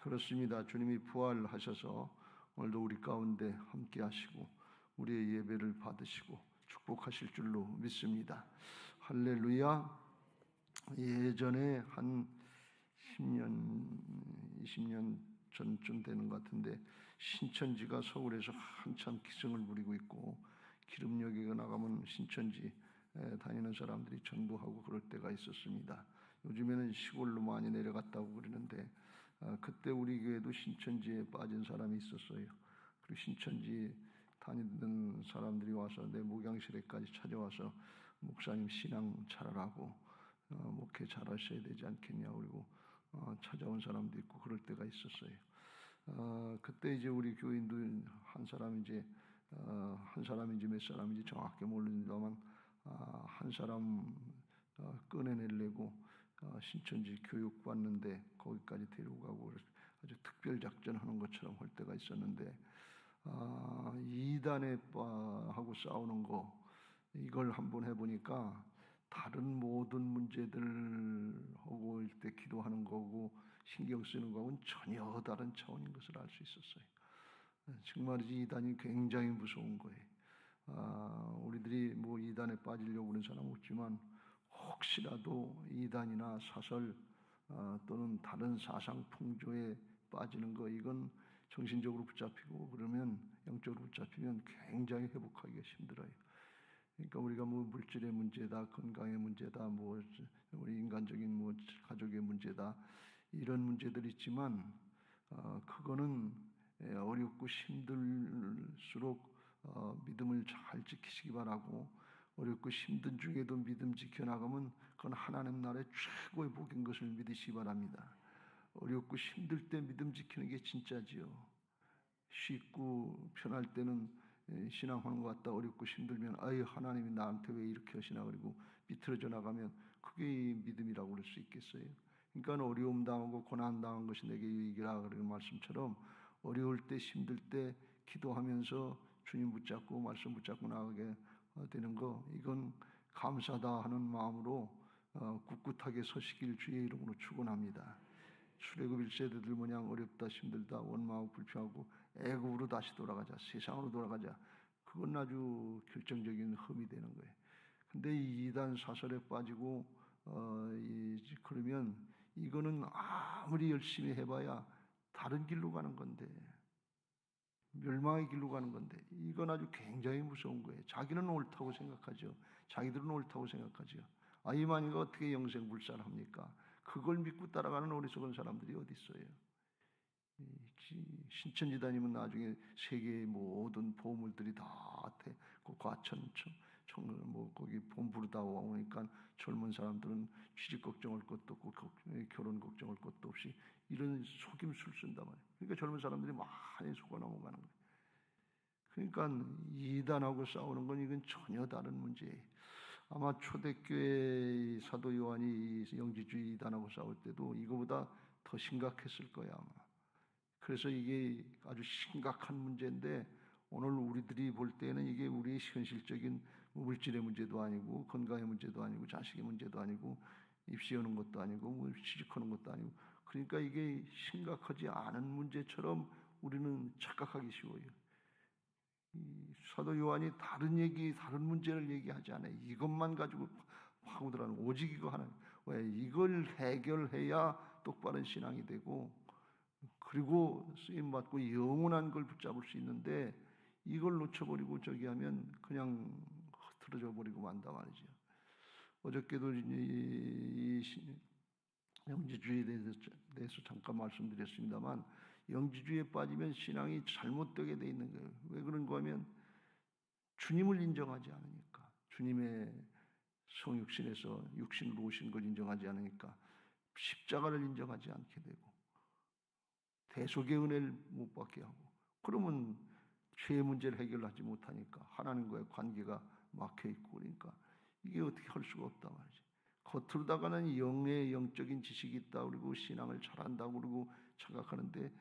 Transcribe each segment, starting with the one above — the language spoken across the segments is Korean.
그렇습니다. 주님이 부활하셔서 오늘도 우리 가운데 함께 하시고 우리의 예배를 받으시고 축복하실 줄로 믿습니다. 할렐루야. 예전에 한 10년, 20년 전쯤 되는 것 같은데 신천지가 서울에서 한참 기승을 부리고 있고 기름역에 나가면 신천지 다니는 사람들이 전도하고 그럴 때가 있었습니다. 요즘에는 시골로 많이 내려갔다고 그러는데 그때 우리 교회도 신천지에 빠진 사람이 있었어요. 그리고 신천지 다니던 사람들이 와서 내 목양실에까지 찾아와서 목사님 신앙 잘하라고 목회 잘하셔야 되지 않겠냐 그리고 찾아온 사람도 있고 그럴 때가 있었어요. 그때 이제 우리 교인도 한 사람인지 몇 사람인지 정확히 모르는데만 한 사람 꺼내내려고 신천지 교육 받는데 거기까지 데리고 가고 아주 특별 작전하는 것처럼 할 때가 있었는데 이단하고 싸우는 거 이걸 한번 해보니까 다른 모든 문제들하고 일 때 기도하는 거고 신경 쓰는 거하고는 전혀 다른 차원인 것을 알 수 있었어요. 정말이지 이단이 굉장히 무서운 거예요. 우리들이 뭐 이단에 빠지려고 하는 사람 없지만 혹시라도 이단이나 사설 또는 다른 사상 풍조에 빠지는 거 이건 정신적으로 붙잡히고 그러면 영적으로 붙잡히면 굉장히 회복하기가 힘들어요. 그러니까 우리가 뭐 물질의 문제다, 건강의 문제다, 뭐 우리 인간적인 뭐 가족의 문제다 이런 문제들이 있지만 그거는 어렵고 힘들수록 믿음을 잘 지키시기 바라고 어렵고 힘든 중에도 믿음 지켜나가면 그건 하나님 나라의 최고의 복인 것을 믿으시기 바랍니다. 어렵고 힘들 때 믿음 지키는 게 진짜지요. 쉽고 편할 때는 신앙하는 것 같다 어렵고 힘들면 아유 하나님이 나한테 왜 이렇게 하시나 그리고 비틀어져 나가면 그게 믿음이라고 그럴 수 있겠어요. 그러니까 어려움 당하고 고난 당한 것이 내게 유익이라 그러는 말씀처럼 어려울 때 힘들 때 기도하면서 주님 붙잡고 말씀 붙잡고 나가게 되는 거 이건 감사다 하는 마음으로 꿋꿋하게 서시길 주의 이름으로 축원합니다. 출애굽 1세대들 모양 어렵다 힘들다 원망하고 불평하고 애굽으로 다시 돌아가자 세상으로 돌아가자 그건 아주 결정적인 흠이 되는 거예요. 근데 이 이단 사설에 빠지고 그러면 이거는 아무리 열심히 해봐야 다른 길로 가는 건데 멸망의 길로 가는 건데 이건 아주 굉장히 무서운 거예요. 자기는 옳다고 생각하죠. 자기들은 옳다고 생각하죠. 이만희가 어떻게 영생불살합니까? 그걸 믿고 따라가는 어리석은 사람들이 어디 있어요? 신천지 다니면 나중에 세계의 모든 보물들이 다 그 과천, 뭐 거기 본부로 다 오니까 젊은 사람들은 취직 걱정할 것도 없고 결혼 걱정할 것도 없이 이런 속임수를 쓴단 말이에요. 그러니까 젊은 사람들이 많이 속아 넘어가는 거예요. 그러니까 이단하고 싸우는 건 이건 전혀 다른 문제예요. 아마 초대교회 사도 요한이 영지주의 이단하고 싸울 때도 이거보다 더 심각했을 거야 아마. 그래서 이게 아주 심각한 문제인데 오늘 우리들이 볼 때는 이게 우리의 현실적인 물질의 문제도 아니고 건강의 문제도 아니고 자식의 문제도 아니고 입시하는 것도 아니고 뭐 취직하는 것도 아니고 그러니까 이게 심각하지 않은 문제처럼 우리는 착각하기 쉬워요. 사도 요한이 다른 문제를 얘기하지 않아요. 이것만 가지고 파고들어는 오직 이거 하나. 왜 이걸 해결해야 똑바른 신앙이 되고 그리고 쓰임 받고 영원한 걸 붙잡을 수 있는데 이걸 놓쳐버리고 저기 하면 그냥 흐트러져 버리고 만다 말이죠. 어저께도 이 영지주의에 대해서 잠깐 말씀드렸습니다만 영지주의에 빠지면 신앙이 잘못되게 돼 있는 거예요. 왜 그런가 하면 주님을 인정하지 않으니까 주님의 성육신에서 육신으로 오신 걸 인정하지 않으니까 십자가를 인정하지 않게 되고 대속의 은혜를 못 받게 하고 그러면 죄의 문제를 해결하지 못하니까 하나님과의 관계가 막혀있고 그러니까 이게 어떻게 할 수가 없단 말이지. 겉으로다가는 영의 영적인 지식이 있다 그러고 신앙을 잘한다고 그러고 착각하는데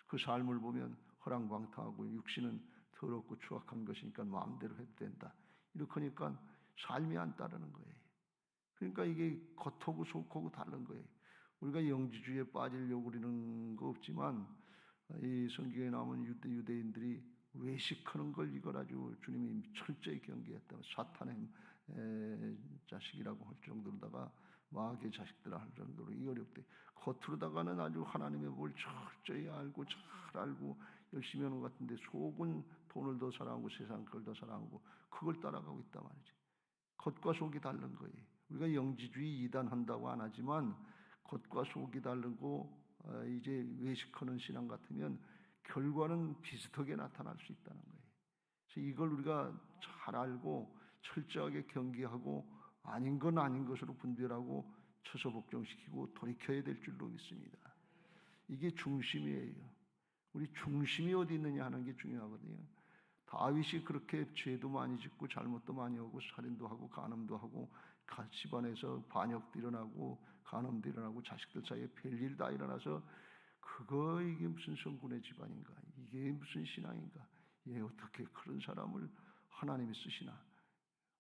그 삶을 보면 허랑방탕하고 육신은 더럽고 추악한 것이니까 마음대로 해도 된다. 이렇게 하니까 삶이 안 따르는 거예요. 그러니까 이게 겉하고 속하고 다른 거예요. 우리가 영지주의에 빠지려고 그러는 거 없지만 이 성경에 나오는 유대인들이 외식하는 걸 이걸 아주 주님이 철저히 경계했다. 사탄의 자식이라고 할 정도로다가 마귀의 자식들아 할 정도로 이 어렵대. 겉으로다가는 아주 하나님의 법을 철저히 알고 잘 알고 열심히 하는 것 같은데 속은 돈을 더 사랑하고 세상 걸 더 사랑하고 그걸 따라가고 있단 말이지. 겉과 속이 다른 거예요. 우리가 영지주의 이단한다고 안 하지만 겉과 속이 다르고 이제 외식하는 신앙 같으면 결과는 비슷하게 나타날 수 있다는 거예요. 그래서 이걸 우리가 잘 알고 철저하게 경계하고 아닌 건 아닌 것으로 분별하고 처소 복종시키고 돌이켜야 될 줄로 믿습니다. 이게 중심이에요. 우리 중심이 어디 있느냐 하는 게 중요하거든요. 다윗이 그렇게 죄도 많이 짓고 잘못도 많이 하고 살인도 하고 간음도 하고 집안에서 반역도 일어나고 간음도 일어나고 자식들 사이에 별일 다 일어나서 그거 이게 무슨 성군의 집안인가? 이게 무슨 신앙인가? 얘 어떻게 그런 사람을 하나님이 쓰시나?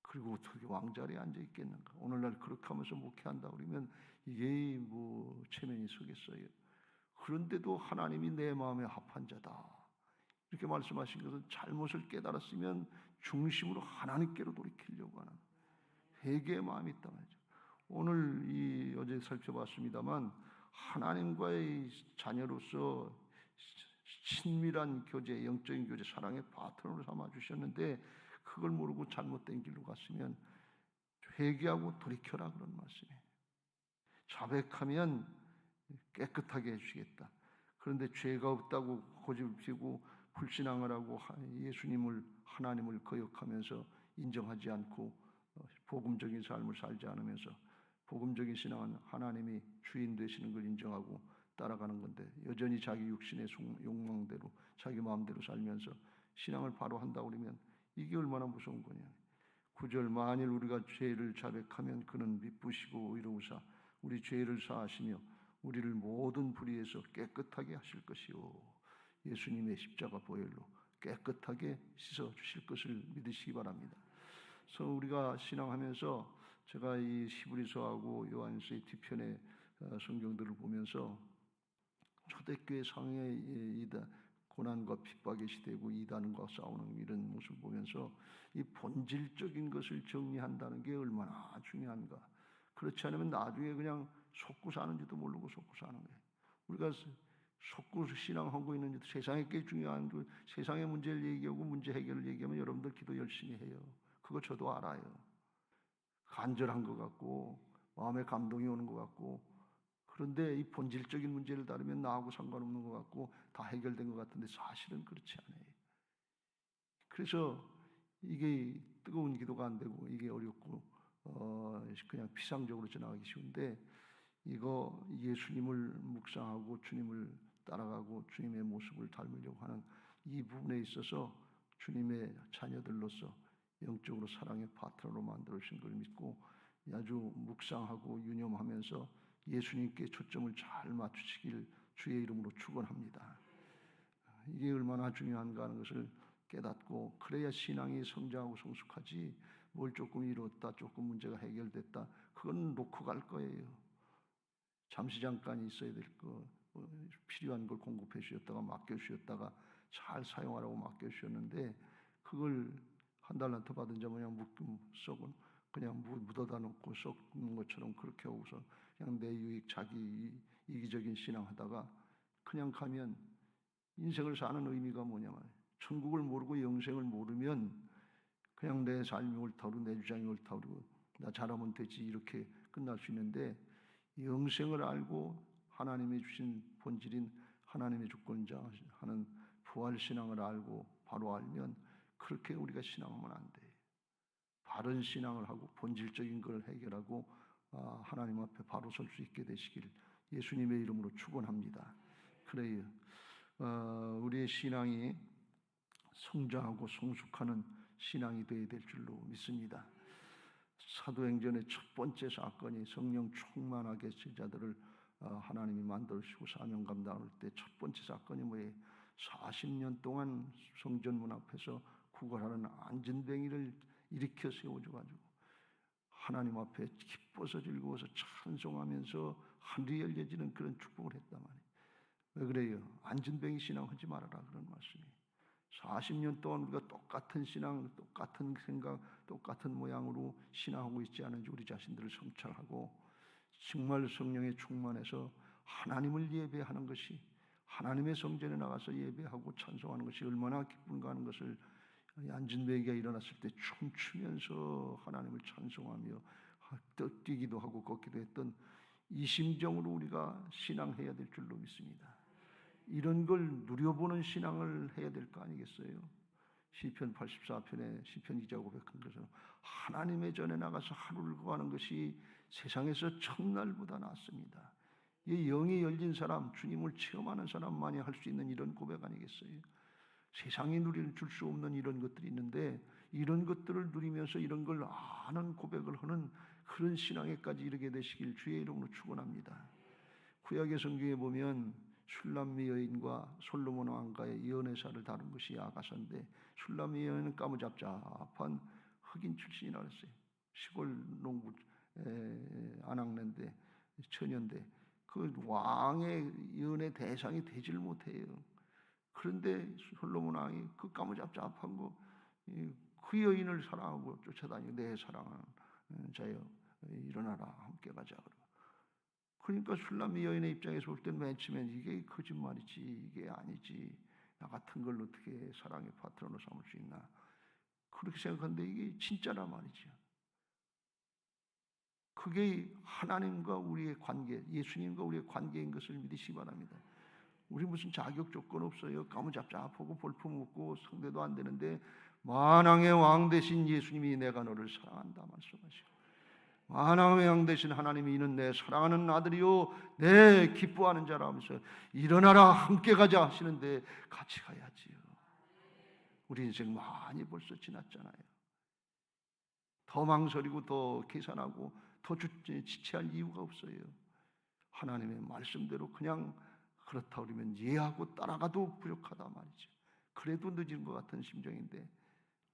그리고 어떻게 왕자리에 앉아 있겠는가? 오늘날 그렇게 하면서 목회한다 그러면 이게 뭐 체면이 서겠어요. 그런데도 하나님이 내 마음에 합한 자다. 이렇게 말씀하신 것은 잘못을 깨달았으면 중심으로 하나님께로 돌이키려고 하는 회개의 마음이 있단 말이죠. 오늘 이 어제 살펴봤습니다만 하나님과의 자녀로서 친밀한 교제, 영적인 교제, 사랑의 파트너로 삼아 주셨는데 그걸 모르고 잘못된 길로 갔으면 회개하고 돌이켜라 그런 말씀이에요. 자백하면 깨끗하게 해주시겠다. 그런데 죄가 없다고 고집을 피우고 불신앙을 하고 예수님을 하나님을 거역하면서 인정하지 않고 복음적인 삶을 살지 않으면서 복음적인 신앙은 하나님이 주인 되시는 걸 인정하고 따라가는 건데 여전히 자기 육신의 욕망대로 자기 마음대로 살면서 신앙을 바로 한다고 그러면 이게 얼마나 무서운 거냐. 9절 만일 우리가 죄를 자백하면 그는 미쁘시고 의로우사 우리 죄를 사하시며 우리를 모든 불의에서 깨끗하게 하실 것이요 예수님의 십자가 보혈로 깨끗하게 씻어 주실 것을 믿으시기 바랍니다. 그래서 우리가 신앙하면서 제가 이 히브리서하고 요한서의 뒤편의 성경들을 보면서 초대교회 상해의 고난과 핍박의 시대고 이단과 싸우는 이런 모습을 보면서 이 본질적인 것을 정리한다는 게 얼마나 중요한가. 그렇지 않으면 나중에 그냥 속고 사는지도 모르고 속고 사는 거예요. 우리가 속고 신앙하고 있는지도 세상에 꽤 중요한 세상의 문제를 얘기하고 문제 해결을 얘기하면 여러분들 기도 열심히 해요. 그거 저도 알아요. 간절한 것 같고 마음에 감동이 오는 것 같고 그런데 이 본질적인 문제를 다루면 나하고 상관없는 것 같고 다 해결된 것 같은데 사실은 그렇지 않아요. 그래서 이게 뜨거운 기도가 안 되고 이게 어렵고 그냥 피상적으로 지나가기 쉬운데 이거 예수님을 묵상하고 주님을 따라가고 주님의 모습을 닮으려고 하는 이 부분에 있어서 주님의 자녀들로서 영적으로 사랑의 파트너로 만들어주신 걸 믿고 아주 묵상하고 유념하면서 예수님께 초점을 잘 맞추시길 주의 이름으로 축원합니다. 이게 얼마나 중요한가 하는 것을 깨닫고 그래야 신앙이 성장하고 성숙하지 뭘 조금 이뤘다 조금 문제가 해결됐다 그건 놓고 갈 거예요. 잠시 잠깐 있어야 될 거 필요한 걸 공급해 주셨다가 맡겨 주셨다가 잘 사용하라고 맡겨 주셨는데 그걸 한 달란트 받은 자 그냥 썩은 그냥 묻어다 놓고 썩는 것처럼 그렇게 하고서 그냥 내 유익 자기 이기적인 신앙하다가 그냥 가면 인생을 사는 의미가 뭐냐면 천국을 모르고 영생을 모르면 그냥 내 삶이 옳다고 내 주장이 옳다고 나 잘하면 되지 이렇게 끝날 수 있는데 영생을 알고 하나님이 주신 본질인 하나님의 주권자 하는 부활신앙을 알고 바로 알면 그렇게 우리가 신앙하면 안 돼. 바른 신앙을 하고 본질적인 걸 해결하고 하나님 앞에 바로 설 수 있게 되시길 예수님의 이름으로 축원합니다. 그래요. 우리의 신앙이 성장하고 성숙하는 신앙이 되어야 될 줄로 믿습니다. 사도행전의 첫 번째 사건이 성령 충만하게 제자들을 하나님이 만들으시고 사명 감당할 때 첫 번째 사건이 뭐예요? 40년 동안 성전문 앞에서 구걸하는 안진뱅이를 일으켜 세워줘가지고 하나님 앞에 기뻐서 즐거워서 찬송하면서 하늘이 열려지는 그런 축복을 했단 말이에요. 왜 그래요? 안진뱅이 신앙하지 말아라 그런 말씀이. 40년 동안 우리가 똑같은 신앙, 똑같은 생각, 똑같은 모양으로 신앙하고 있지 않은지 우리 자신들을 성찰하고 정말 성령에 충만해서 하나님을 예배하는 것이, 하나님의 성전에 나가서 예배하고 찬송하는 것이 얼마나 기쁜가 하는 것을 안진뱅이가 일어났을 때 춤추면서 하나님을 찬송하며 뛰기도 하고 걷기도 했던 이 심정으로 우리가 신앙해야 될 줄로 믿습니다. 이런 걸 누려보는 신앙을 해야 될 거 아니겠어요? 시편 84편에 시편 기자가 고백한 것처럼 하나님의 전에 나가서 하루를 거하는 것이 세상에서 첫날보다 낫습니다. 이 영이 열린 사람, 주님을 체험하는 사람만이 할 수 있는 이런 고백 아니겠어요? 세상이 누릴 줄 수 없는 이런 것들이 있는데 이런 것들을 누리면서 이런 걸 아는 고백을 하는 그런 신앙에까지 이르게 되시길 주의 이름으로 축원합니다. 구약의 성경에 보면 슐람미 여인과 솔로몬 왕가의 연애사를 다룬 것이 아가서인데 슐람미 여인은 까무잡잡한 흑인 출신이라고 했어요. 시골 농부 아낙네인데 처녀인데 그 왕의 연애 대상이 되질 못해요. 그런데 솔로몬 왕이 그 까무잡잡한 거 그 여인을 사랑하고 쫓아다니고 내 사랑하는 자여 일어나라 함께 가자 그러고. 그러니까 슐람미 여인의 입장에서 볼 때는 맨 처음엔 이게 거짓말이지 이게 아니지 나 같은 걸 어떻게 사랑의 파트너로 삼을 수 있나 그렇게 생각하는데 이게 진짜란 말이죠. 그게 하나님과 우리의 관계, 예수님과 우리의 관계인 것을 믿으시기 바랍니다. 우리 무슨 자격 조건 없어요. 까무잡잡하고 볼품없고 상대도 안 되는데 만왕의 왕 되신 예수님이 내가 너를 사랑한다 말씀하시고 만왕의 왕 되신 하나님이 이는 내 사랑하는 아들이요 내 기뻐하는 자라 하면서 일어나라 함께 가자 하시는데 같이 가야지요. 우리 인생 많이 벌써 지났잖아요. 더 망설이고 더 계산하고 더 지체할 이유가 없어요. 하나님의 말씀대로 그냥 그렇다 그러면 이해하고 따라가도 부족하다 말이죠. 그래도 늦은 것 같은 심정인데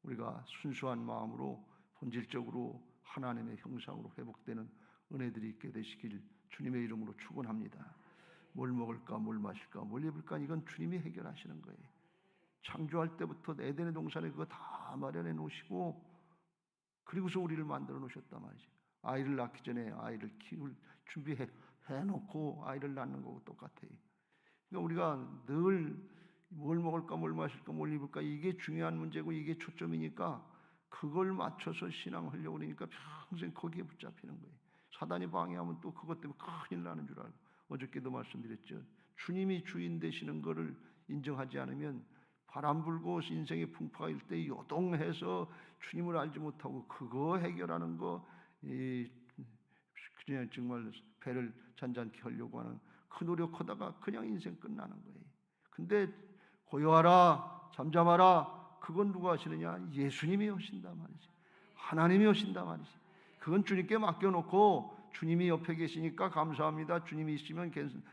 우리가 순수한 마음으로 본질적으로 하나님의 형상으로 회복되는 은혜들이 있게 되시길 주님의 이름으로 축원합니다. 뭘 먹을까 뭘 마실까 뭘 입을까 이건 주님이 해결하시는 거예요. 창조할 때부터 에덴의 동산에 그거 다 마련해 놓으시고 그리고서 우리를 만들어 놓으셨단 말이죠. 아이를 낳기 전에 아이를 키울 준비해 놓고 아이를 낳는 거고 똑같아요. 그러니까 우리가 늘 뭘 먹을까 뭘 마실까 뭘 입을까 이게 중요한 문제고 이게 초점이니까 그걸 맞춰서 신앙하려고 그러니까 평생 거기에 붙잡히는 거예요. 사단이 방해하면 또 그것 때문에 큰일 나는 줄 알고 어저께도 말씀드렸죠. 주님이 주인 되시는 것을 인정하지 않으면 바람 불고 인생의 풍파가 일 때 요동해서 주님을 알지 못하고 그거 해결하는 거 그냥 정말 배를 잔잔케 하려고 하는 그 노력하다가 그냥 인생 끝나는 거예요. 근데 고요하라 잠잠하라 그건 누가 하시느냐? 예수님이 하신다 말이지. 하나님이 하신다 말이지. 그건 주님께 맡겨놓고 주님이 옆에 계시니까 감사합니다. 주님이 있으면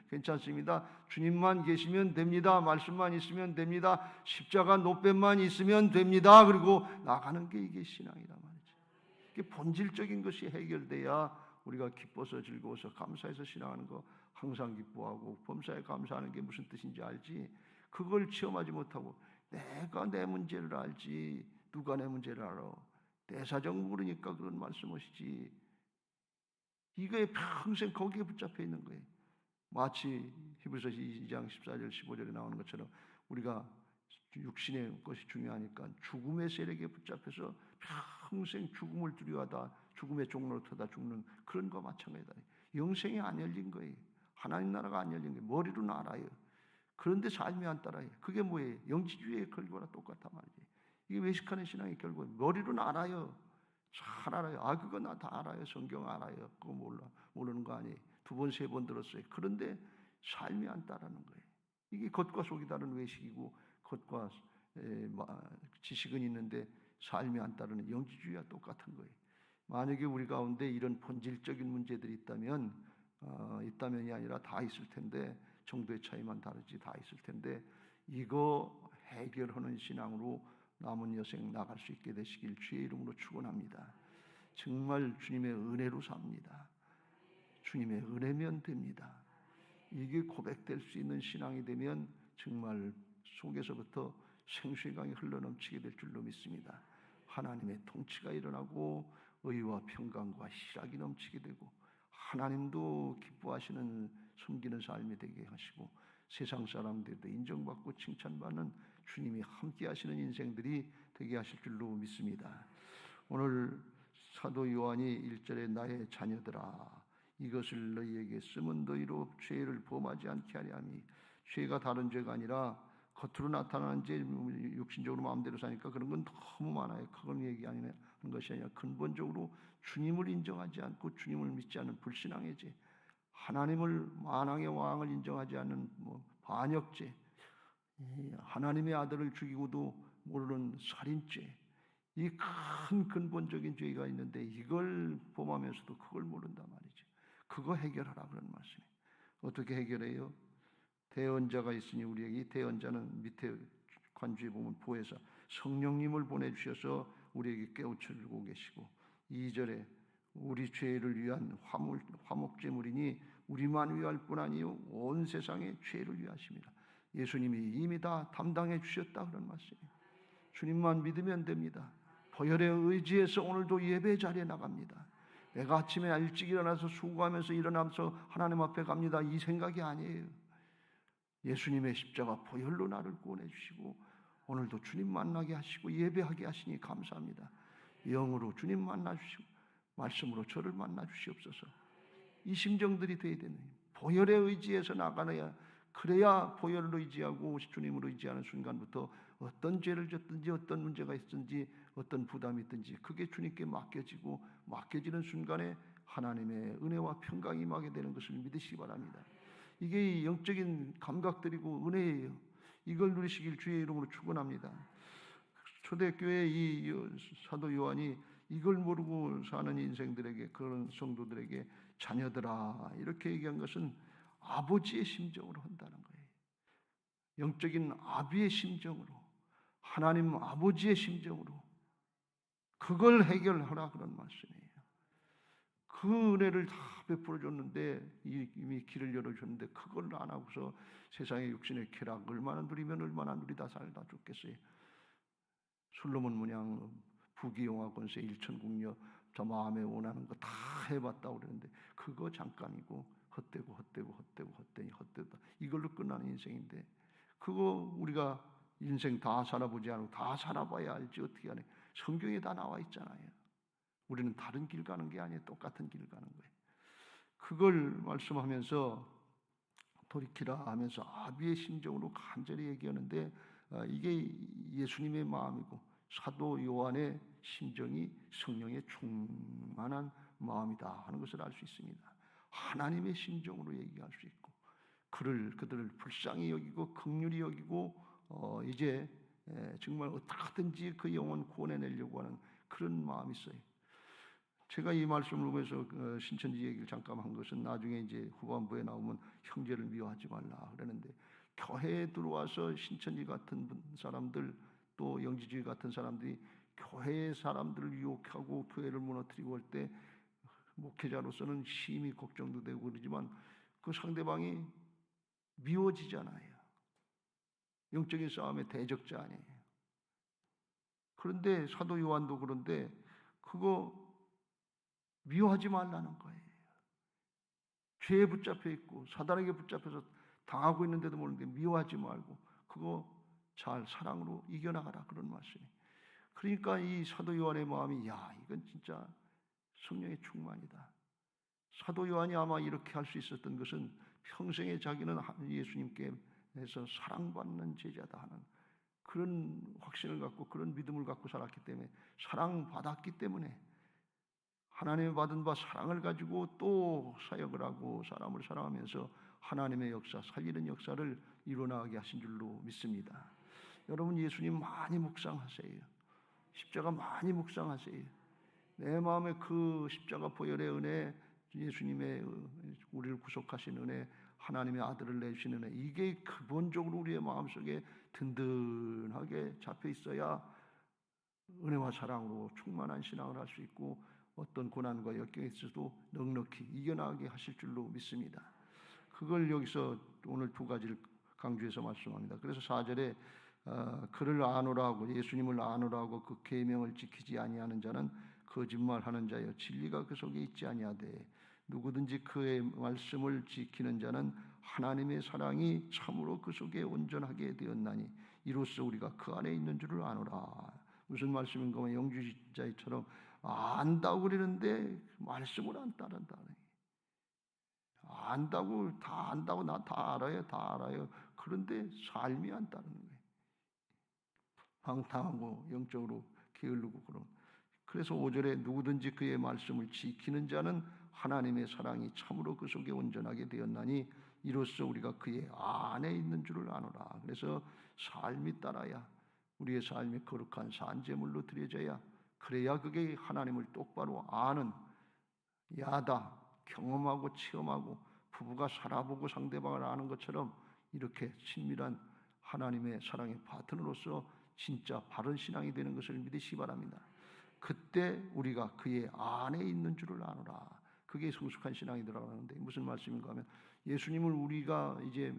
괜찮습니다. 주님만 계시면 됩니다. 말씀만 있으면 됩니다. 십자가 노뱀만 있으면 됩니다. 그리고 나가는 게 이게 신앙이란 말이죠. 이게 본질적인 것이 해결돼야 우리가 기뻐서 즐거워서 감사해서 신앙하는 거 항상 기뻐하고 범사에 감사하는 게 무슨 뜻인지 알지. 그걸 체험하지 못하고 내가 내 문제를 알지 누가 내 문제를 알아. 내 사정 모르니까 그런 말씀하시지. 이거에 평생 거기에 붙잡혀 있는 거예요. 마치 히브리서 2장 14절 15절에 나오는 것처럼 우리가 육신의 것이 중요하니까 죽음의 세력에 붙잡혀서 평생 죽음을 두려워하다 죽음의 종로를 타다 죽는 그런 거와 마찬가지다. 영생이 안 열린 거예요. 하나님 나라가 안 열린 거예요. 머리로는 알아요. 그런데 삶이 안 따라요. 그게 뭐예요? 영지주의의 결과랑 똑같단 말이에요. 이게 외식하는 신앙의 결과. 머리로는 알아요. 잘 알아요. 아 그거 나 다 알아요. 성경 알아요. 그거 모르는 거 아니에요. 2번 3번 들었어요. 그런데 삶이 안 따르는 거예요. 이게 겉과 속이 다른 외식이고 겉과 지식은 있는데 삶이 안 따르는 영지주의와 똑같은 거예요. 만약에 우리 가운데 이런 본질적인 문제들이 있다면이 아니라 다 있을 텐데 정도의 차이만 다르지 다 있을 텐데 이거 해결하는 신앙으로 남은 여생 나갈 수 있게 되시길 주의 이름으로 축원합니다. 정말 주님의 은혜로 삽니다. 주님의 은혜면 됩니다. 이게 고백될 수 있는 신앙이 되면 정말 속에서부터 생수의 강이 흘러넘치게 될 줄로 믿습니다. 하나님의 통치가 일어나고 의와 평강과 희락이 넘치게 되고 하나님도 기뻐하시는 섬기는 삶이 되게 하시고 세상 사람들도 인정받고 칭찬받는 주님이 함께 하시는 인생들이 되게 하실 줄로 믿습니다. 오늘 사도 요한이 1절에 나의 자녀들아 이것을 너희에게 쓰면 너희로 죄를 범하지 않게 하려 함이, 죄가 다른 죄가 아니라 겉으로 나타나는 죄, 육신적으로 마음대로 사니까 그런 건 너무 많아요. 그건 얘기하는 것이 아니라 근본적으로 주님을 인정하지 않고 주님을 믿지 않는 불신앙의 죄, 하나님을 만왕의 왕을 인정하지 않는 반역죄, 하나님의 아들을 죽이고도 모르는 살인죄, 이 큰 근본적인 죄가 있는데 이걸 범하면서도 그걸 모른단 말이죠. 그거 해결하라 그런 말씀이에요. 어떻게 해결해요? 대언자가 있으니 우리에게, 이 대언자는 밑에 관주에 보면 보혜사 성령님을 보내주셔서 우리에게 깨우쳐주고 계시고, 2절에 우리 죄를 위한 화목제물이니 우리만 위할 뿐 아니요 온 세상의 죄를 위하십니다. 예수님이 이미 다 담당해 주셨다 그런 말씀이에요. 주님만 믿으면 됩니다. 보혈에 의지해서 오늘도 예배 자리에 나갑니다. 내가 아침에 일찍 일어나서 수고하면서 일어나면서 하나님 앞에 갑니다, 이 생각이 아니에요. 예수님의 십자가 보혈로 나를 구원해 주시고 오늘도 주님 만나게 하시고 예배하게 하시니 감사합니다. 영으로 주님 만나 주시고 말씀으로 저를 만나 주시옵소서. 이 심정들이 돼야 되는, 보혈에 의지해서 나가야, 그래야 보혈을 의지하고 주님을 의지하는 순간부터 어떤 죄를 졌든지 어떤 문제가 있든지 어떤 부담이 있든지 그게 주님께 맡겨지고, 맡겨지는 순간에 하나님의 은혜와 평강이 임하게 되는 것을 믿으시기 바랍니다. 이게 영적인 감각들이고 은혜예요. 이걸 누리시길 주의 이름으로 축원합니다. 초대교회 이 사도 요한이 이걸 모르고 사는 인생들에게, 그런 성도들에게 자녀들아 이렇게 얘기한 것은 아버지의 심정으로 한다는 거예요. 영적인 아비의 심정으로, 하나님 아버지의 심정으로 그걸 해결하라 그런 말씀이에요. 그 은혜를 다 베풀어 줬는데, 이미 길을 열어줬는데 그걸 안 하고서 세상의 육신의 쾌락 얼마나 누리면 얼마나 누리다 살다 죽겠어요. 솔로몬 문양 부귀영화 권세 일천국력 저 마음에 원하는 거 다 해봤다고 그러는데 그거 잠깐이고 헛되고 헛되다 이걸로 끝나는 인생인데, 그거 우리가 인생 다 살아보지 않고 다 살아봐야 알지 어떻게 하네. 성경에 다 나와 있잖아요. 우리는 다른 길 가는 게 아니에요. 똑같은 길을 가는 거예요. 그걸 말씀하면서 돌이키라 하면서 아비의 심정으로 간절히 얘기하는데, 이게 예수님의 마음이고 사도 요한의 심정이 성령의 충만한 마음이다 하는 것을 알 수 있습니다. 하나님의 심정으로 얘기할 수 있고, 그들을 불쌍히 여기고 긍휼히 여기고 이제 정말 어떻게든지 그 영혼 구원해내려고 하는 그런 마음이 있어요. 제가 이 말씀을 보면서 신천지 얘기를 잠깐 한 것은, 나중에 이제 후반부에 나오면 형제를 미워하지 말라 그러는데, 교회에 들어와서 신천지 같은 사람들 또 영지주의 같은 사람들이 교회 사람들을 유혹하고 교회를 무너뜨리고 할 때 목회자로서는 심히 걱정도 되고 그러지만 그 상대방이 미워지잖아요. 영적인 싸움의 대적자 아니에요. 그런데 사도 요한도 그런데 그거 미워하지 말라는 거예요. 죄에 붙잡혀 있고 사단에게 붙잡혀서 당하고 있는데도 모르는데 미워하지 말고 그거 잘 사랑으로 이겨나가라 그런 말씀이에요. 그러니까 이 사도 요한의 마음이, 야 이건 진짜 성령의 충만이다. 사도 요한이 아마 이렇게 할 수 있었던 것은 평생에 자기는 예수님께서 사랑받는 제자다 하는 그런 확신을 갖고 그런 믿음을 갖고 살았기 때문에, 사랑받았기 때문에 하나님의 받은 바 사랑을 가지고 또 사역을 하고 사람을 사랑하면서 하나님의 역사, 살리는 역사를 이루어나가게 하신 줄로 믿습니다. 여러분 예수님 많이 묵상하세요. 십자가 많이 묵상하세요. 내 마음에 그 십자가 보혈의 은혜, 예수님의 우리를 구속하신 은혜, 하나님의 아들을 내주신 은혜, 이게 근본적으로 우리의 마음속에 든든하게 잡혀 있어야 은혜와 사랑으로 충만한 신앙을 할 수 있고 어떤 고난과 역경에 있어도 넉넉히 이겨나가게 하실 줄로 믿습니다. 그걸 여기서 오늘 두 가지를 강조해서 말씀합니다. 그래서 4절에 그를 아노라 하고 예수님을 아노라 하고 그 계명을 지키지 아니하는 자는 거짓말하는 자여 진리가 그 속에 있지 아니하되 누구든지 그의 말씀을 지키는 자는 하나님의 사랑이 참으로 그 속에 온전하게 되었나니 이로써 우리가 그 안에 있는 줄을 아노라. 무슨 말씀인가 하면 영주자처럼 안다고 그러는데 말씀을 안 따른다. 안다고 다 안다고 나 다 알아요 다 알아요. 그런데 삶이 안 따르는 거예요. 방탕하고 영적으로 게으르고 그런. 그래서 5절에 누구든지 그의 말씀을 지키는 자는 하나님의 사랑이 참으로 그 속에 온전하게 되었나니 이로써 우리가 그의 안에 있는 줄을 아노라. 그래서 삶이 따라야 우리의 삶이 거룩한 산제물로 드려져야 그래야 그게 하나님을 똑바로 아는 야다 경험하고 체험하고 부부가 살아보고 상대방을 아는 것처럼 이렇게 친밀한 하나님의 사랑의 파트너로서 진짜 바른 신앙이 되는 것을 믿으시기 바랍니다. 그때 우리가 그의 안에 있는 줄을 아노라. 그게 성숙한 신앙이 들어가는데 무슨 말씀인가 하면 예수님을 우리가 이제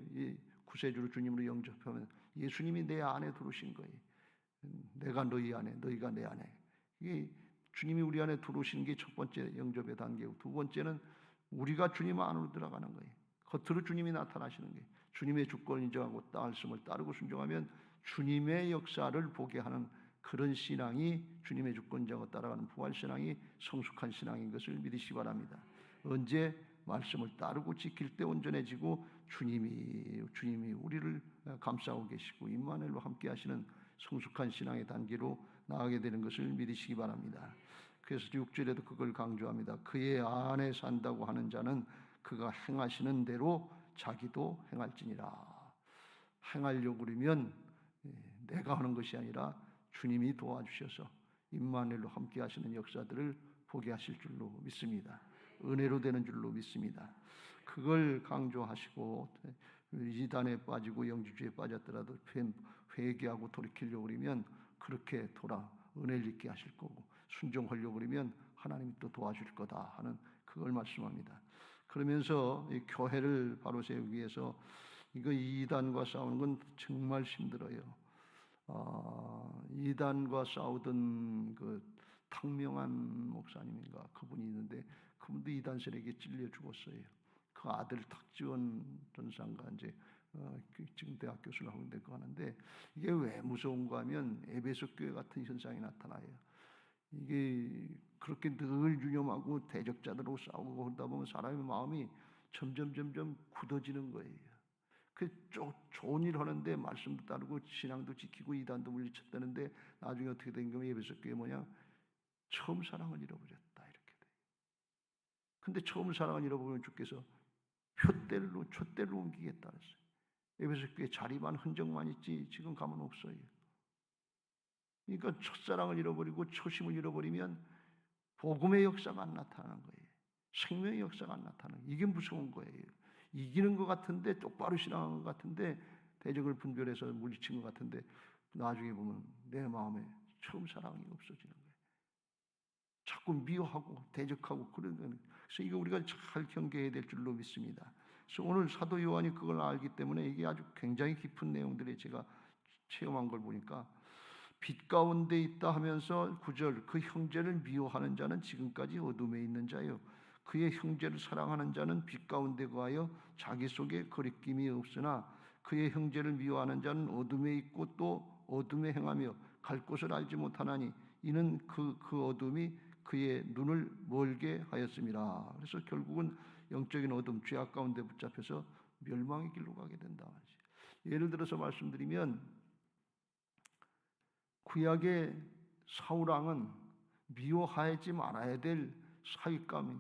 구세주로 주님으로 영접하면 예수님이 내 안에 들어오신 거예요. 내가 너희 안에 너희가 내 안에. 이게 주님이 우리 안에 들어오시는 게 첫 번째 영접의 단계고 두 번째는 우리가 주님 안으로 들어가는 거예요. 겉으로 주님이 나타나시는 거예요. 주님의 주권 인정하고 말씀을 따르고 순종하면 주님의 역사를 보게 하는 그런 신앙이 주님의 주권 인정하고 따라가는 부활신앙이 성숙한 신앙인 것을 믿으시기 바랍니다. 언제 말씀을 따르고 지킬 때 온전해지고 주님이 우리를 감싸고 계시고 임마누엘로 함께 하시는 성숙한 신앙의 단계로 나아가게 되는 것을 믿으시기 바랍니다. 그래서 6절에도 그걸 강조합니다. 그의 안에 산다고 하는 자는 그가 행하시는 대로 자기도 행할지니라. 행하려고 그러면 내가 하는 것이 아니라 주님이 도와주셔서 임마누엘로 함께 하시는 역사들을 보게 하실 줄로 믿습니다. 은혜로 되는 줄로 믿습니다. 그걸 강조하시고 이단에 빠지고 영지주의에 빠졌더라도 회개하고 돌이키려고 그러면 그렇게 은혜를 잊게 하실 거고 순종하려고 그러면 하나님이 또 도와줄 거다 하는 그걸 말씀합니다. 그러면서 이 교회를 바로 세우기 위해서 이단과 싸우는 건 정말 힘들어요. 이단과 싸우던 그 탁명한 목사님인가 그분이 있는데 그분도 이단 세력에 찔려 죽었어요. 그 아들 탁지원 전사가 이제 지금 대학 교수를 하고 있는데 하는데 이게 왜 무서운가 하면 에베소 교회 같은 현상이 나타나요. 이게 그렇게 늘 유념하고 대적자들하고 싸우고 그러다 보면 사람의 마음이 점점 굳어지는 거예요. 그 좋은 일 하는데 말씀도 따르고 신앙도 지키고 이단도 물리쳤다는데 나중에 어떻게 된 거면 에베소 교회 뭐냐 처음 사랑을 잃어버렸다 이렇게 돼. 근데 처음 사랑을 잃어버리면 주께서 촛대를 옮기겠다 그랬어요. 에베소 교회 자리만 흔적만 있지 지금 가면 없어요. 그러니까 첫사랑을 잃어버리고 초심을 잃어버리면 복음의 역사가 안 나타나는 거예요. 생명의 역사가 안 나타나는 거예요. 이게 무서운 거예요. 이기는 것 같은데 똑바로 신앙한 것 같은데 대적을 분별해서 물리친 것 같은데 나중에 보면 내 마음에 처음 사랑이 없어지는 거예요. 자꾸 미워하고 대적하고 그런 거예요. 그래서 이거 우리가 잘 경계해야 될 줄로 믿습니다. 그래서 오늘 사도 요한이 그걸 알기 때문에 이게 아주 굉장히 깊은 내용들이 제가 체험한 걸 보니까 빛 가운데 있다 하면서 9절 그 형제를 미워하는 자는 지금까지 어둠에 있는 자요 그의 형제를 사랑하는 자는 빛 가운데 거하여 자기 속에 거리낌이 없으나 그의 형제를 미워하는 자는 어둠에 있고 또 어둠에 행하며 갈 곳을 알지 못하나니 이는 그 어둠이 그의 눈을 멀게 하였음이라. 그래서 결국은 영적인 어둠 죄악 가운데 붙잡혀서 멸망의 길로 가게 된다. 예를 들어서 말씀드리면 구약의 사울왕은 미워하지 말아야 될 사윗감이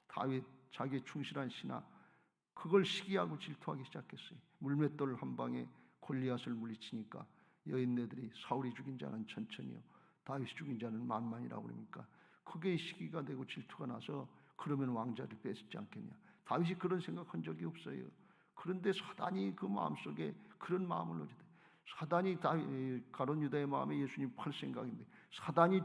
다윗 자기의 충실한 신하 그걸 시기하고 질투하기 시작했어요. 물맷돌 한 방에 골리앗을 물리치니까 여인네들이 사울이 죽인 자는 천천히요 다윗이 죽인 자는 만만이라고 그러니까 그게 시기가 되고 질투가 나서 그러면 왕자를 뺏지 않겠냐. 다윗이 그런 생각한 적이 없어요. 그런데 사단이 그 마음속에 그런 마음을 넣어주대. 사단이 가룟 유다의 마음에 예수님 팔 생각인데 사단이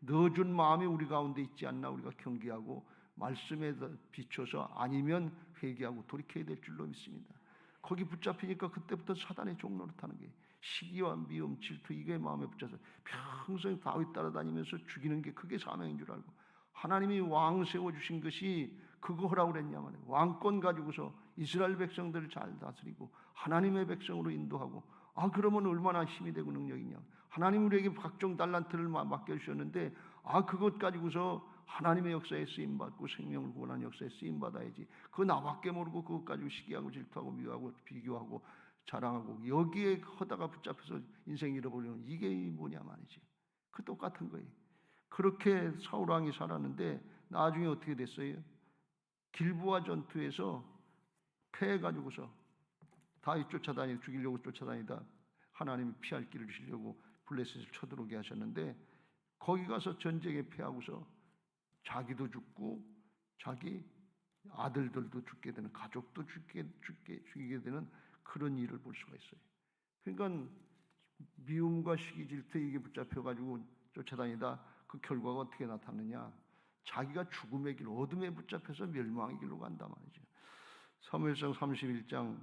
넣어준 마음이 우리 가운데 있지 않나 우리가 경계하고 말씀에 비춰서 아니면 회개하고 돌이켜야 될 줄로 믿습니다. 거기 붙잡히니까 그때부터 사단의 종노릇하는 게 시기와 미움, 질투 이게 마음에 붙여서 평생 다윗 따라다니면서 죽이는 게 그게 사명인 줄 알고 하나님이 왕 세워주신 것이 그거라고 그랬냐면 왕권 가지고서 이스라엘 백성들을 잘 다스리고 하나님의 백성으로 인도하고 그러면 얼마나 힘이 되고 능력이냐. 하나님 우리에게 각종 달란트를 맡겨주셨는데 그것 가지고서 하나님의 역사에 쓰임받고 생명을 구원하는 역사에 쓰임받아야지. 그거 나밖에 모르고 그것 가지고 시기하고 질투하고 미워하고 비교하고 자랑하고 여기에 하다가 붙잡혀서 인생 잃어버리는 이게 뭐냐 말이지. 그 똑같은 거예요. 그렇게 사울왕이 살았는데 나중에 어떻게 됐어요? 길보아 전투에서 패해가지고서 다윗 쫓아다니 죽이려고 쫓아다니다 하나님이 피할 길을 주시려고 블레셋을 쳐들어오게 하셨는데 거기 가서 전쟁에 패하고서 자기도 죽고 자기 아들들도 죽게 되는 가족도 죽이게 되는 그런 일을 볼 수가 있어요. 그러니까 미움과 시기 질투 이게 붙잡혀가지고 쫓아다니다 그 결과가 어떻게 나타나느냐? 자기가 죽음의 길, 어둠에 붙잡혀서 멸망의 길로 간단 말이죠. 사무엘상 31장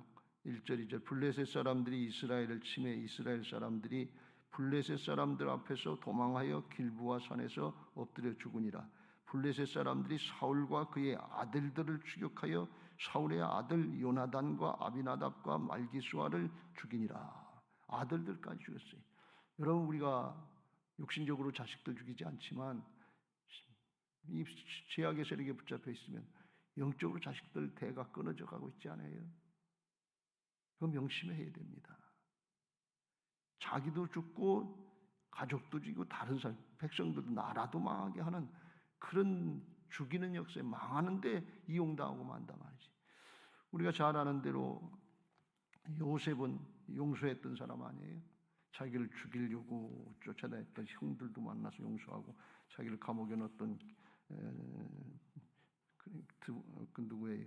1절 2절 블레셋 사람들이 이스라엘을 침해 이스라엘 사람들이 블레셋 사람들 앞에서 도망하여 길보아 산에서 엎드려 죽으니라. 블레셋 사람들이 사울과 그의 아들들을 추격하여 사울의 아들 요나단과 아비나답과 말기수아를 죽이니라. 아들들까지 죽였어요. 여러분 우리가 육신적으로 자식들 죽이지 않지만 이 죄악의 세력에 붙잡혀 있으면 영적으로 자식들 대가 끊어져 가고 있지 않아요? 그거 명심해야 됩니다. 자기도 죽고 가족도 죽이고 다른 사람, 백성들도 나라도 망하게 하는 그런 죽이는 역사에 망하는데 이용당하고 만단 말이지. 우리가 잘 아는 대로 요셉은 용서했던 사람 아니에요? 자기를 죽이려고 쫓아다녔던 형들도 만나서 용서하고 자기를 감옥에 넣었던 그 누구예요?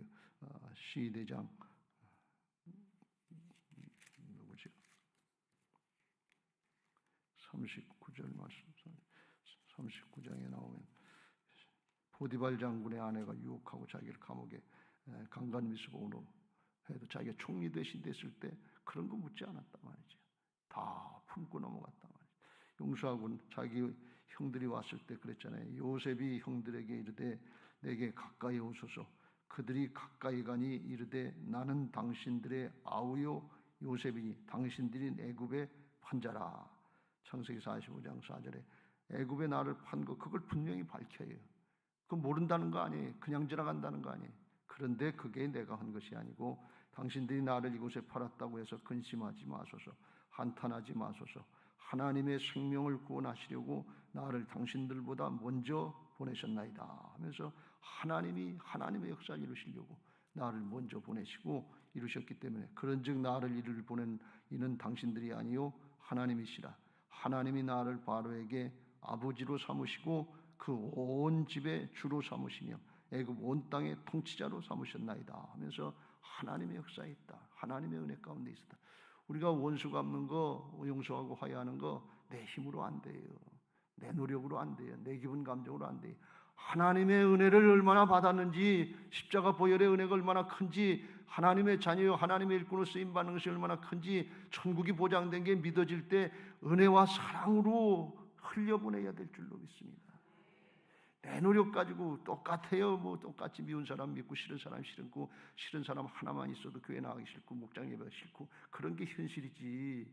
시대장 누구지? 39절 말씀 39장에 나오면 보디발 장군의 아내가 유혹하고 자기를 감옥에 강간미수범으로 해도 자기가 총리 대신 됐을 때 그런 거 묻지 않았단 말이죠. 다 품고 넘어갔단 말이죠. 용서하고 자기 형들이 왔을 때 그랬잖아요. 요셉이 형들에게 이르되 내게 가까이 오소서. 그들이 가까이 가니 이르되 나는 당신들의 아우요 요셉이니 당신들이 애굽에 판자라. 창세기 45장 4절에 애굽에 나를 판 거 그걸 분명히 밝혀요. 그거 모른다는 거 아니에요. 그냥 지나간다는 거 아니에요. 그런데 그게 내가 한 것이 아니고 당신들이 나를 이곳에 팔았다고 해서 근심하지 마소서. 한탄하지 마소서. 하나님의 생명을 구원하시려고 나를 당신들보다 먼저 보내셨나이다 하면서 하나님이 하나님의 역사를 이루시려고 나를 먼저 보내시고 이루셨기 때문에 그런즉 나를 이를 보낸 이는 당신들이 아니요 하나님이시라. 하나님이 나를 바로에게 아버지로 삼으시고 그 온 집의 주로 삼으시며 애굽 온 땅의 통치자로 삼으셨나이다 하면서 하나님의 역사에 있다. 하나님의 은혜 가운데 있었다. 우리가 원수 갚는 거 용서하고 화해하는 거 내 힘으로 안 돼요. 내 노력으로 안 돼요. 내 기분 감정으로 안 돼요. 하나님의 은혜를 얼마나 받았는지 십자가 보혈의 은혜가 얼마나 큰지 하나님의 자녀요 하나님의 일꾼으로 쓰임받는 것이 얼마나 큰지 천국이 보장된 게 믿어질 때 은혜와 사랑으로 흘려보내야 될 줄로 믿습니다. 내 노력 가지고 똑같아요. 뭐 똑같이 미운 사람 믿고 싫은 사람 싫고 싫은 사람 하나만 있어도 교회 나가기 싫고 목장 예배가 싫고 그런 게 현실이지.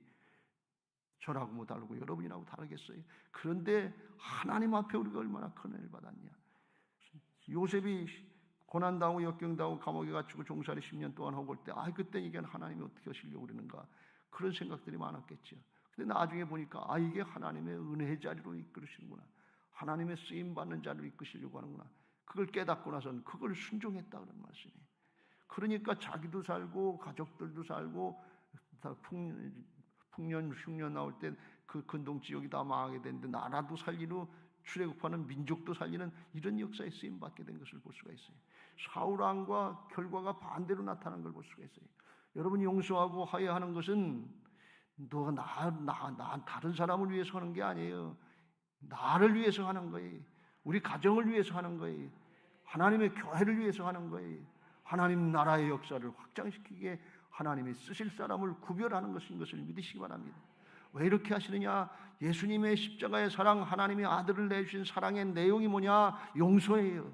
저라고 뭐 다르고 여러분이라고 다르겠어요. 그런데 하나님 앞에 우리가 얼마나 큰 은혜를 받았냐. 요셉이 고난당하고 역경당하고 감옥에 갇히고 종살이 10년 동안 하고 올 때 그때 이게 하나님이 어떻게 하시려고 그러는가 그런 생각들이 많았겠죠. 근데 나중에 보니까 이게 하나님의 은혜의 자리로 이끌으시는구나. 하나님의 쓰임받는 자리로 이끄시려고 하는구나. 그걸 깨닫고 나서는 그걸 순종했다 그런 말씀이에요. 그러니까 자기도 살고 가족들도 살고 다 풍년 흉년 나올 때 그 근동 지역이 다 망하게 되는데 나라도 살리고 출애굽하는 민족도 살리는 이런 역사에 쓰임받게 된 것을 볼 수가 있어요. 사울왕과 결과가 반대로 나타난 걸 볼 수가 있어요. 여러분 용서하고 화해하는 것은 너가 나 다른 사람을 위해서 하는 게 아니에요. 나를 위해서 하는 거예요. 우리 가정을 위해서 하는 거예요. 하나님의 교회를 위해서 하는 거예요. 하나님 나라의 역사를 확장시키게 하나님이 쓰실 사람을 구별하는 것인 것을 믿으시기 바랍니다. 왜 이렇게 하시느냐? 예수님의 십자가의 사랑, 하나님의 아들을 내주신 사랑의 내용이 뭐냐? 용서예요.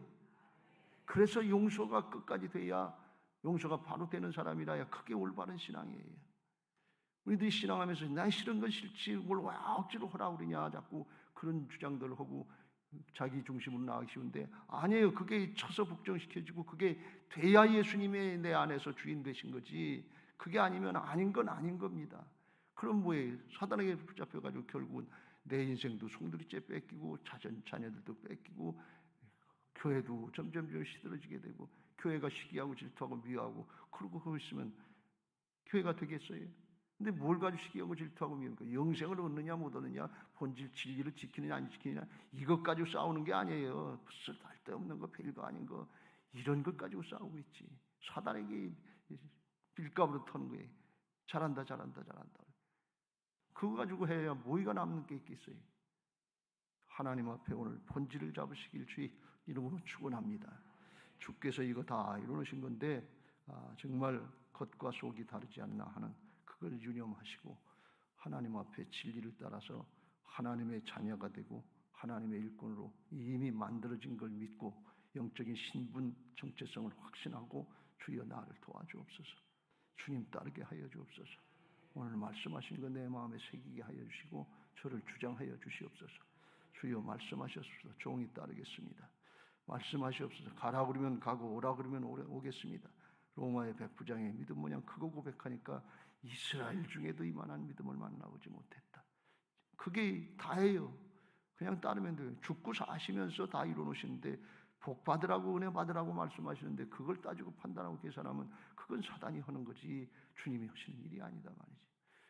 그래서 용서가 끝까지 돼야, 용서가 바로 되는 사람이라야 그게 올바른 신앙이에요. 우리들이 신앙하면서 난 싫은 건 싫지 뭘 왜 억지로 하라고 그러냐, 자꾸 그런 주장들을 하고 자기 중심으로 나가기 쉬운데, 아니에요. 그게 쳐서 복종시켜지고 그게 돼야 예수님의 내 안에서 주인 되신 거지, 그게 아니면 아닌 건 아닌 겁니다. 그럼 뭐예요? 사단에게 붙잡혀가지고 결국은 내 인생도 송두리째 뺏기고 자녀들도 뺏기고 교회도 점점 시들어지게 되고, 교회가 시기하고 질투하고 미워하고 그러고 그거 있으면 교회가 되겠어요? 근데 뭘 가지고 시기하고 질투하고 미워하니까 영생을 얻느냐 못 얻느냐, 본질 진리를 지키느냐 안 지키느냐, 이것 가지고 싸우는 게 아니에요. 쓸데없는 거, 별거 아닌 거, 이런 것 가지고 싸우고 있지. 사단에게 빌값으로 터는 거예요. 잘한다. 그거 가지고 해야 뭐가 남는 게 있겠어요? 하나님 앞에 오늘 본질을 잡으시길 주의 이름으로 축원합니다. 주께서 이거 다 이루신 건데 정말 겉과 속이 다르지 않나 하는 그걸 유념하시고, 하나님 앞에 진리를 따라서 하나님의 자녀가 되고 하나님의 일꾼으로 이미 만들어진 걸 믿고 영적인 신분 정체성을 확신하고, 주여 나를 도와주옵소서, 주님 따르게 하여 주옵소서, 오늘 말씀하신 거 내 마음에 새기게 하여 주시고 저를 주장하여 주시옵소서. 주여 말씀하셨소서. 종이 따르겠습니다. 말씀하시옵소서. 가라 그러면 가고 오라 그러면 오겠습니다. 로마의 백부장의 믿음 모양 그거 고백하니까 이스라엘 중에도 이만한 믿음을 만나보지 못했다. 그게 다예요. 그냥 따르면 돼요. 죽고 사시면서 다 이루어놓으시는데, 복 받으라고 은혜 받으라고 말씀하시는데 그걸 따지고 판단하고 계산하면 그건 사단이 하는 거지 주님이 하시는 일이 아니다 말이지.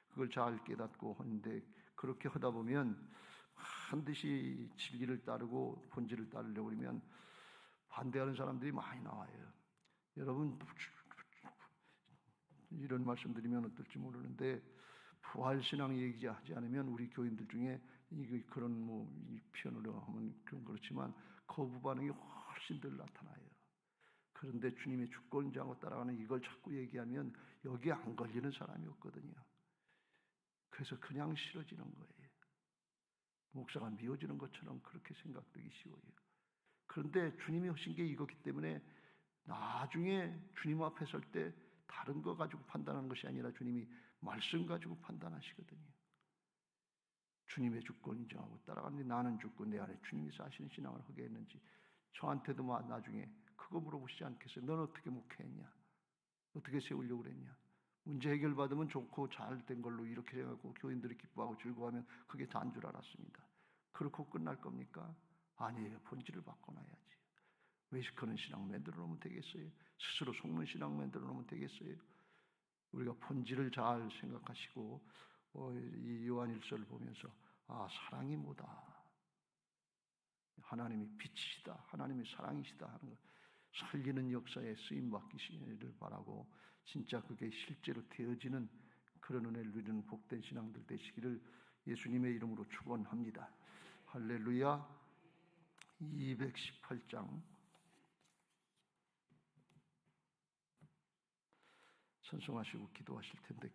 그걸 잘 깨닫고 하는데, 그렇게 하다 보면 반드시 진리를 따르고 본질을 따르려고 그러면 반대하는 사람들이 많이 나와요. 여러분, 이런 말씀 드리면 어떨지 모르는데, 부활신앙 얘기하지 않으면 우리 교인들 중에 그런 이 표현으로 하면 좀 그렇지만 거부 반응이 훨씬 덜 나타나요. 그런데 주님의 주권자하고 따라가는 이걸 자꾸 얘기하면 여기에 안 걸리는 사람이 없거든요. 그래서 그냥 싫어지는 거예요. 목사가 미워지는 것처럼 그렇게 생각되기 쉬워요. 그런데 주님이 하신 게 이거기 때문에 나중에 주님 앞에 설 때 다른 거 가지고 판단하는 것이 아니라 주님이 말씀 가지고 판단하시거든요. 주님의 주권 인정하고 따라가는데 나는 주권 내 안에 주님이 사시는 신앙을 하게 했는지, 저한테도 나중에 그거 물어보시지 않겠어요? 넌 어떻게 목회했냐? 어떻게 세우려고 그랬냐? 문제 해결받으면 좋고 잘 된 걸로 이렇게 해갖고 교인들이 기뻐하고 즐거워하면 그게 다인 줄 알았습니다. 그렇고 끝날 겁니까? 아니에요. 본질을 바꿔놔야지. 외식하는 신앙 만들어 놓으면 되겠어요? 스스로 속는 신앙 만들어 놓으면 되겠어요? 우리가 본질을 잘 생각하시고 이 요한일서를 보면서 사랑이 뭐다, 하나님이 빛이시다, 하나님이 사랑이시다 하는 것 살리는 역사에 쓰임받기를 바라고, 진짜 그게 실제로 되어지는 그런 은혜를 누리는 복된 신앙들 되시기를 예수님의 이름으로 축원합니다. 할렐루야. 218장 찬송하시고 기도하실 텐데,